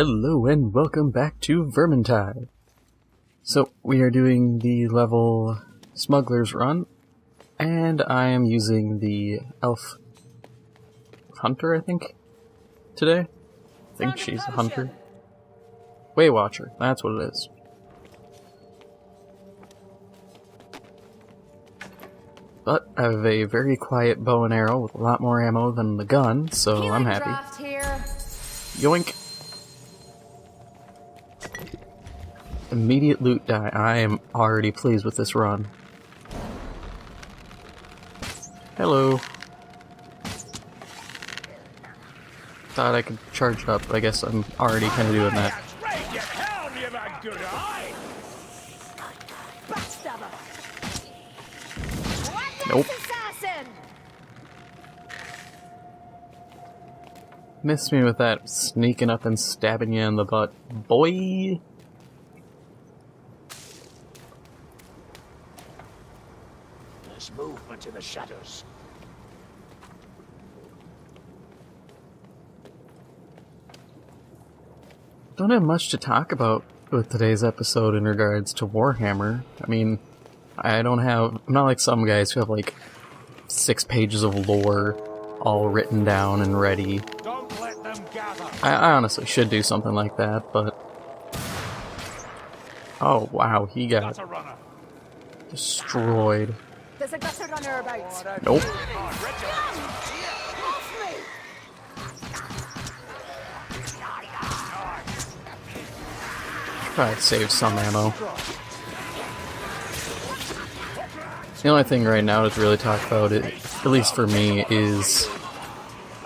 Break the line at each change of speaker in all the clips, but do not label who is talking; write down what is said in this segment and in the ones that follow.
Hello and welcome back to Vermintide. So we are doing the level Smuggler's Run, and I am using the Elf Hunter, I think, today. I think she's a hunter. Waywatcher, that's what it is. But I have a very quiet bow and arrow with a lot more ammo than the gun, so I'm happy. Yoink! Immediate loot die. I am already pleased with this run. Hello. Thought I could charge up, but I guess I'm already kind of doing that. Nope. Missed me with that sneaking up and stabbing you in the butt, boy.
There's movement in the shadows.
Don't have much to talk about with today's episode in regards to Warhammer. I mean, I'm not like some guys who have like 6 pages of lore all written down and ready.
Don't let them gather.
I honestly should do something like that, but... Oh wow, he got destroyed.
There's a gutter runner about.
Nope. Try to save some ammo. The only thing right now to really talk about, it, at least for me, is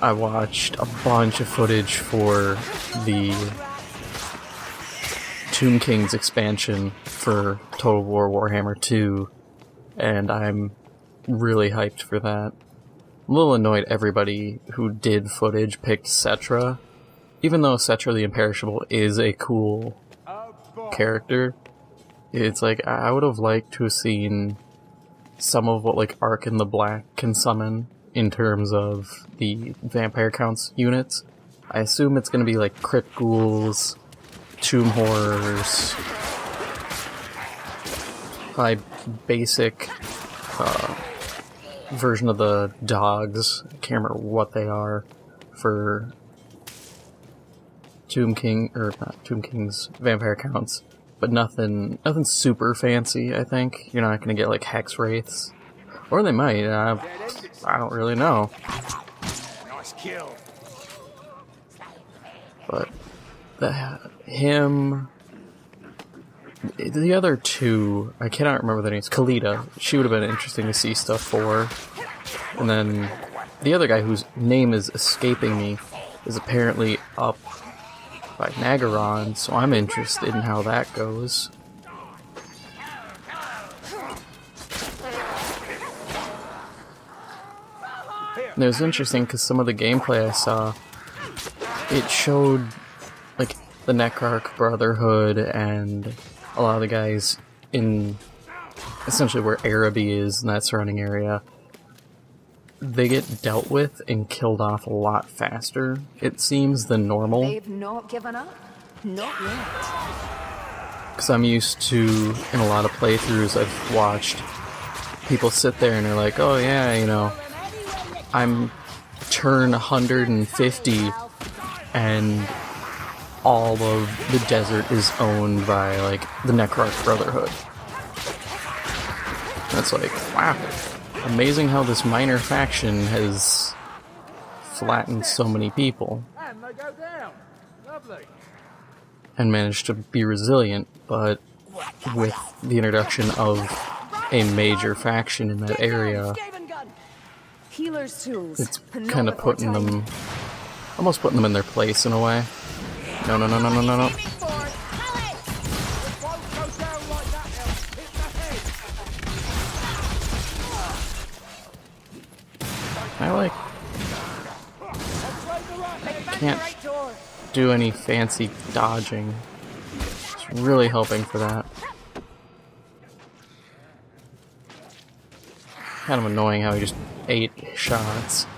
I watched a bunch of footage for the Tomb King's expansion for Total War Warhammer 2, and I'm really hyped for that. I'm a little annoyed everybody who did footage picked Cetra, even though Cetra the Imperishable is a cool character. It's like, I would have liked to have seen some of what like Ark in the Black can summon in terms of the vampire counts units. I assume it's going to be like crypt ghouls, tomb horrors, probably basic version of the dogs. I can't remember what they are for Tomb King, or not Tomb King's vampire counts, but nothing super fancy. I think you're not going to get like hex wraiths, or they might. I don't really know.
Nice kill.
But him, the other two, I cannot remember their names. Kalita, she would have been interesting to see stuff for. And then the other guy whose name is escaping me is apparently up by Nagaron, so I'm interested in how that goes. And it was interesting because some of the gameplay I saw, it showed like the Necrarch Brotherhood and a lot of the guys in essentially where Araby is in that surrounding area. They get dealt with and killed off a lot faster, it seems, than normal.
They've not given up? Not yet.
Because I'm used to, in a lot of playthroughs I've watched, people sit there and they're like, oh yeah, you know, I'm turn 150 and all of the desert is owned by, like, the Necrarch Brotherhood. That's like, wow. Amazing how this minor faction has flattened so many people
And they go down. Lovely.
and managed to be resilient, but with the introduction of a major faction in that area,
Healer's tools.
it's kind of putting them, almost putting them in their place in a way. No, no, no, no, no, no, no. I like... can't do any fancy dodging. It's really helping for that. Kind of annoying how he just 8 shots.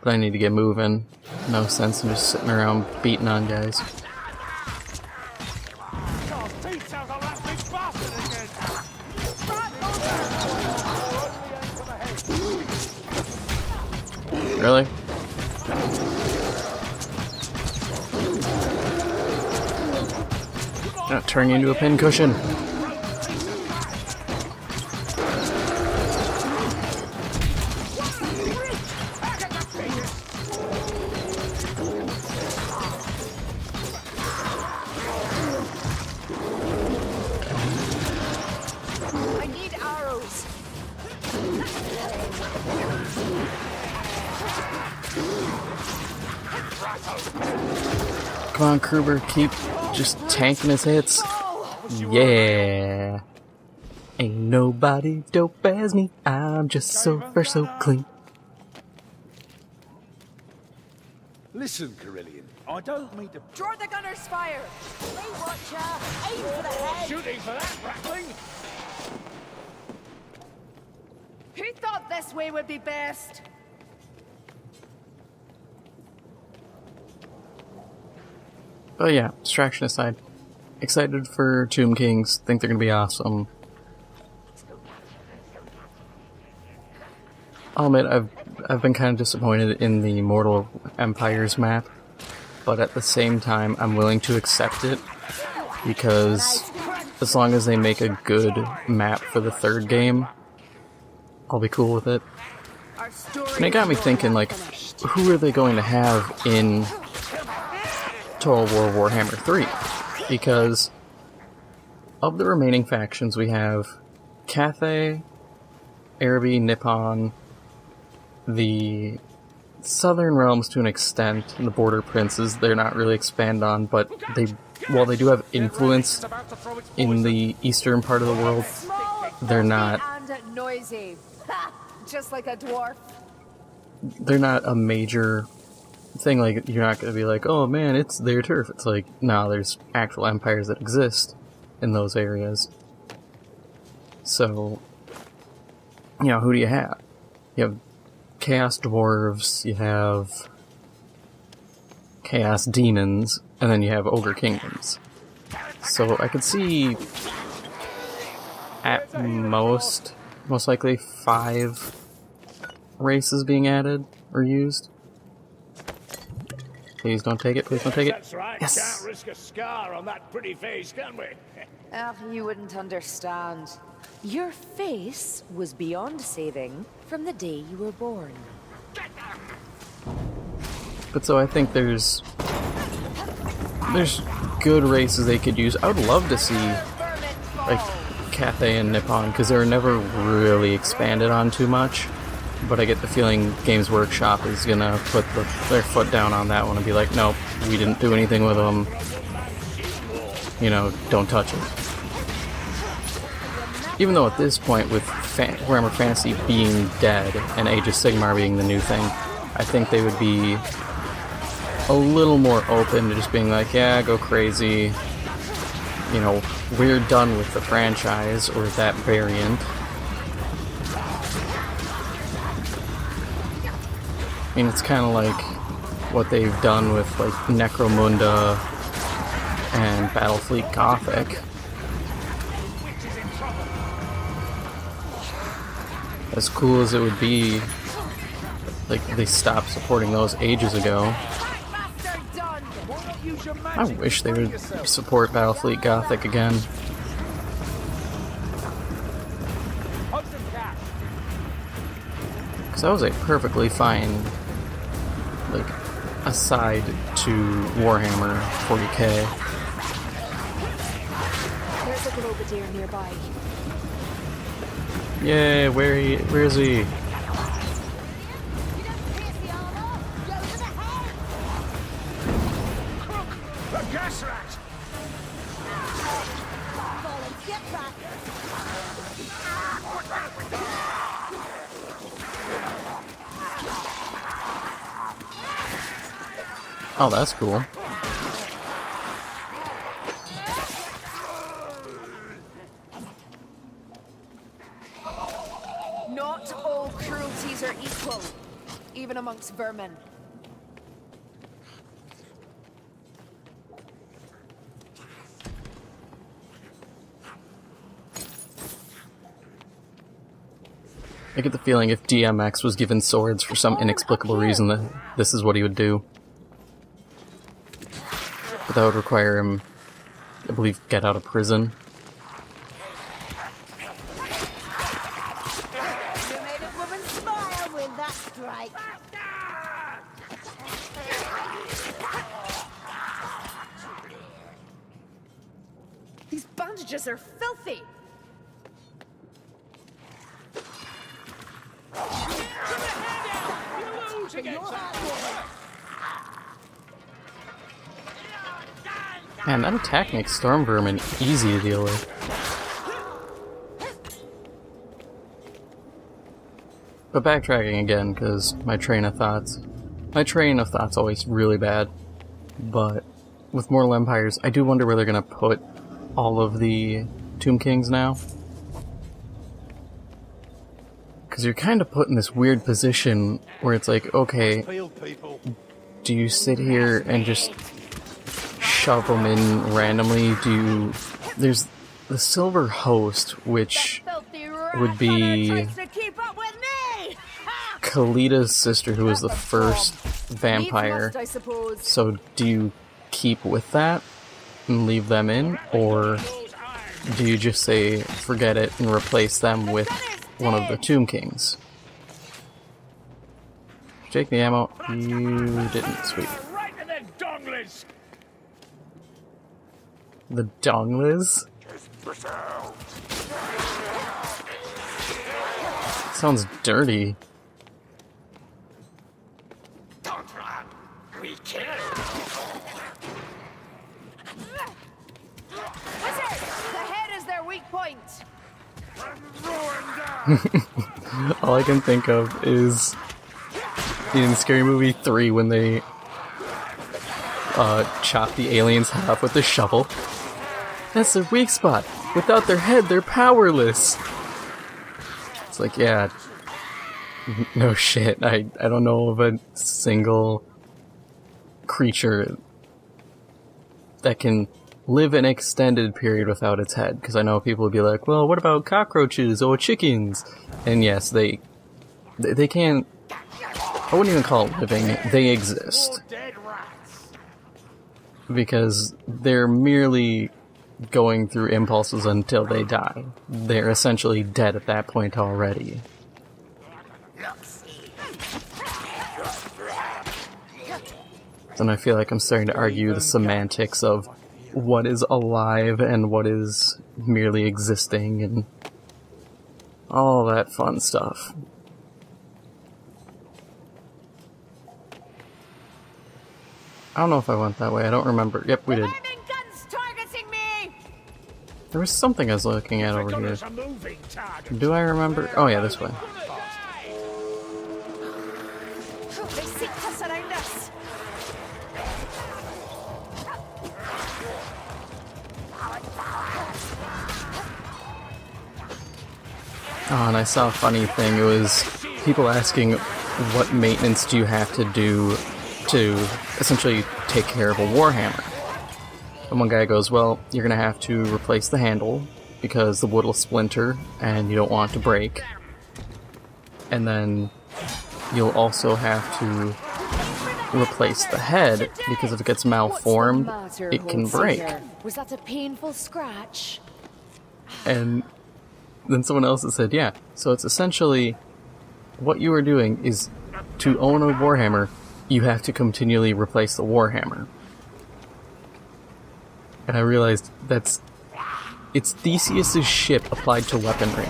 But I need to get moving. No sense in just sitting around beating on guys. Really? Gonna turn you into a pincushion.
I need arrows.
Come on, Kruber, keep just tanking his hits. Yeah. Ain't nobody dope as me. I'm just so fresh, so clean.
Listen, Carillion, I don't mean to...
Draw the gunner's fire. Hey, watcher. Aim for the head.
Shooting for that, Rattling!
Who thought this way would be best?
But yeah, distraction aside, excited for Tomb Kings. Think they're gonna be awesome. I'll admit I've been kind of disappointed in the Mortal Empires map, but at the same time I'm willing to accept it because as long as they make a good map for the third game, I'll be cool with it. And it got me thinking, like, who are they going to have in Total War Warhammer 3? Because of the remaining factions we have Cathay, Araby, Nippon, the Southern Realms to an extent, and the Border Princes, they're not really expanded on, but while they do have influence in the eastern part of the world, they're not...
And noisy. Ha! Just like a dwarf.
They're not a major thing. Like, you're not going to be like, oh man, it's their turf. It's like, no, there's actual empires that exist in those areas. So, you know, who do you have? You have Chaos Dwarves, you have Chaos Demons, and then you have Ogre Kingdoms. So I could see at most likely 5 races being added or used. Please don't take it, please don't take it.
That's right.
Yes!
Can't risk a scar on that pretty face, can we?
You wouldn't understand. Your face was beyond saving from the day you were born.
But so I think there's good races they could use. I would love to see like Cathay and Nippon, because they were never really expanded on too much. But I get the feeling Games Workshop is gonna put their foot down on that one and be like, nope, we didn't do anything with them. You know, don't touch it. Even though at this point, with Warhammer Fantasy being dead and Age of Sigmar being the new thing, I think they would be a little more open to just being like, yeah, go crazy. You know, we're done with the franchise or that variant. I mean, it's kind of like what they've done with like Necromunda and Battlefleet Gothic. As cool as it would be, like, they stopped supporting those ages ago. I wish they would support Battlefleet Gothic again. Because that was a perfectly fine, like, aside to Warhammer 40k.
There's a Globadier nearby.
Yay, where is he?
A gas rat!
Oh, that's cool.
Not all cruelties are equal, even amongst vermin.
I get the feeling if DMX was given swords for some inexplicable reason, that this is what he would do. But that would require him, I believe, get out of prison.
You made a woman smile with that strike.
These bandages are filthy!
Man, that attack makes Storm Vermin easy to deal with. But backtracking again, because my train of thoughts always really bad. But with Mortal Empires, I do wonder where they're gonna put all of the Tomb Kings now. Because you're kind of put in this weird position where it's like, okay, do you sit here and just shove them in randomly? There's the Silver Host, which would be Kalita's sister, who was the first vampire. So do you keep with that and leave them in, or do you just say forget it and replace them with one of the Tomb Kings? Take the ammo. You didn't. Sweet. The Dongliz? Sounds dirty. All I can think of is in Scary Movie 3 when they chop the alien's head off with a shovel. That's their weak spot. Without their head, they're powerless. It's like, yeah, no shit. I don't know of a single creature that can live an extended period without its head, because I know people would be like, well, what about cockroaches or chickens? And yes, they can't, I wouldn't even call it living, they exist. Because they're merely going through impulses until they die. They're essentially dead at that point already. And I feel like I'm starting to argue the semantics of what is alive and what is merely existing and all that fun stuff. I don't know if I went that way. I don't remember. Yep, we did. There was something I was looking at over here. Do I remember? Oh yeah, this way.
They seek to surround us.
Oh, and I saw a funny thing. It was people asking what maintenance do you have to do to essentially take care of a Warhammer. And one guy goes, well, you're going to have to replace the handle because the wood will splinter and you don't want it to break. And then you'll also have to replace the head because if it gets malformed, it can break.
Was that a painful scratch?
And then someone else has said, yeah, so it's essentially what you are doing is to own a Warhammer, you have to continually replace the Warhammer. And I realized it's Theseus's ship applied to weaponry.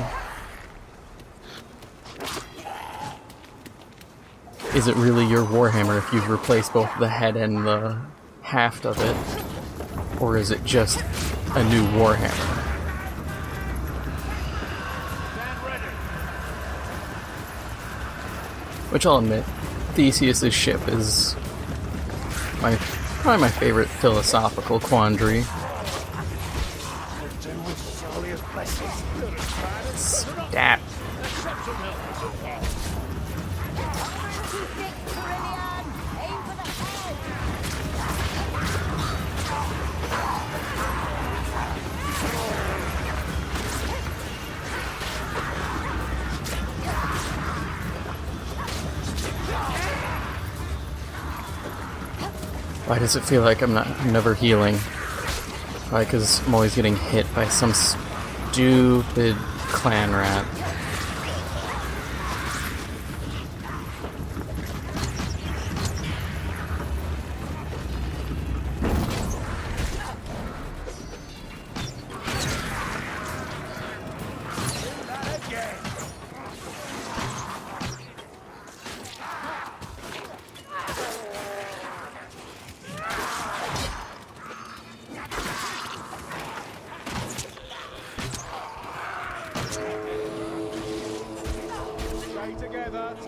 Is it really your Warhammer if you've replaced both the head and the haft of it? Or is it just a new Warhammer? Which I'll admit, Theseus's ship is probably my favorite philosophical quandary. Stat. Why does it feel like I'm never healing? Probably because I'm always getting hit by some stupid clan rat.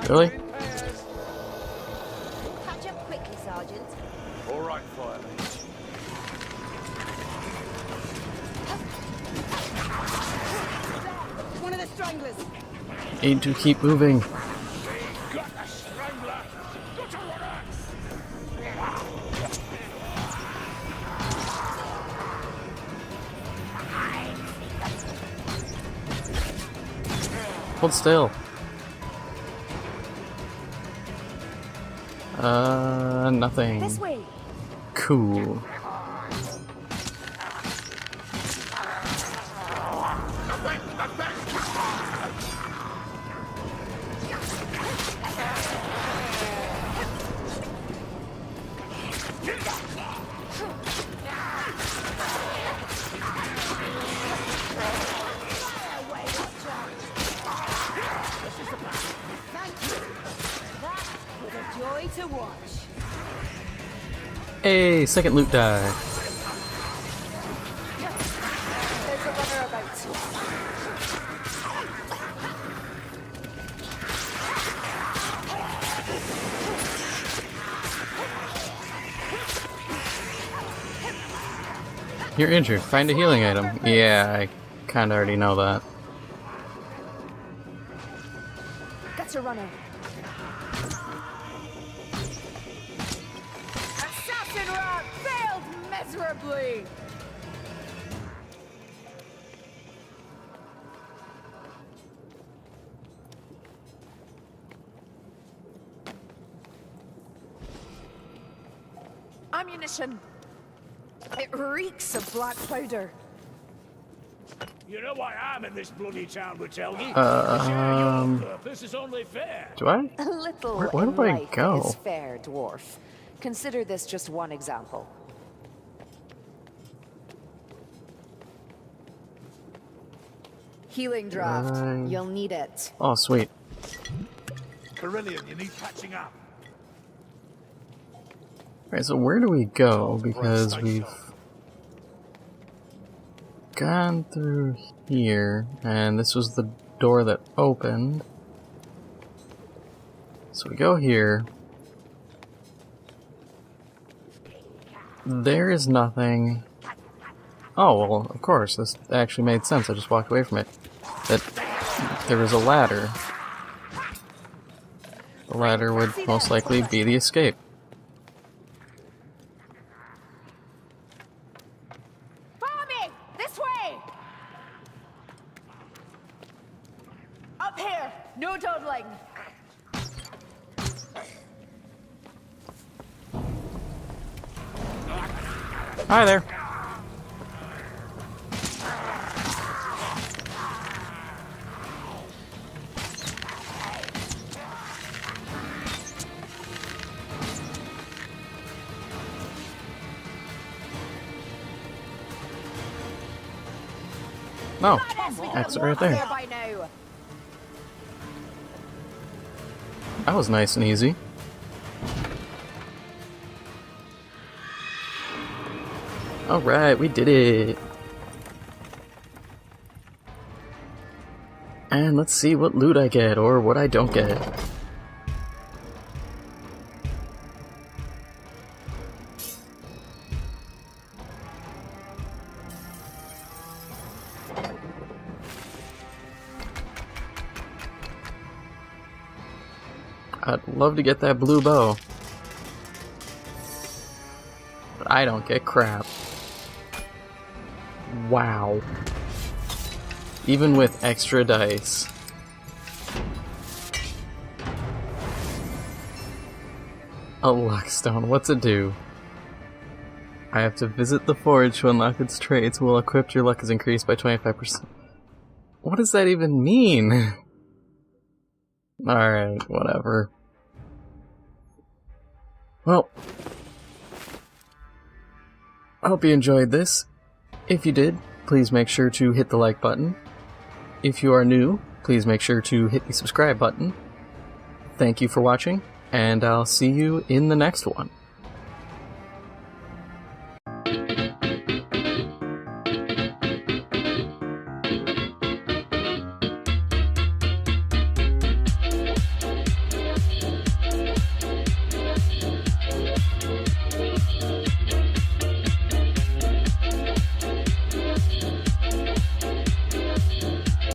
Really?
Catch up quickly, Sergeant.
All right, Firelink.
One of the stranglers.
Need to keep moving.
Got a strangler. Got a runner.
Hold still. Nothing.
This way.
Cool.
Joy to watch.
Hey, second loot die.
There's a runner about.
You're injured. Find a healing item. Yeah, I kinda already know that.
That's a runner. Assassin rat failed miserably. Ammunition. It reeks of black powder.
You know I am in this bloody town, we tell you. This is only fair.
Do I?
A little
Where
in
do I
life
go?
is fair, dwarf. Consider this just one example. Healing draft. You'll need it.
Oh, sweet.
Brilliant, you need patching up.
Alright, so where do we go? Because we've gone through here, and this was the door that opened. So we go here. There is nothing. Oh, well, of course, this actually made sense. I just walked away from it. That there was a ladder. The ladder would most likely be the escape.
Follow me! This way! Up here! No dawdling!
Hi there. No, exit right there.
By now.
That was nice and easy. Alright, we did it. And let's see what loot I get, or what I don't get. I'd love to get that blue bow. But I don't get crap. Wow. Even with extra dice. A luckstone, what's it do? I have to visit the forge to unlock its traits. Well equipped, your luck is increased by 25%. What does that even mean? Alright, whatever. Well, I hope you enjoyed this. If you did, please make sure to hit the like button. If you are new, please make sure to hit the subscribe button. Thank you for watching, and I'll see you in the next one.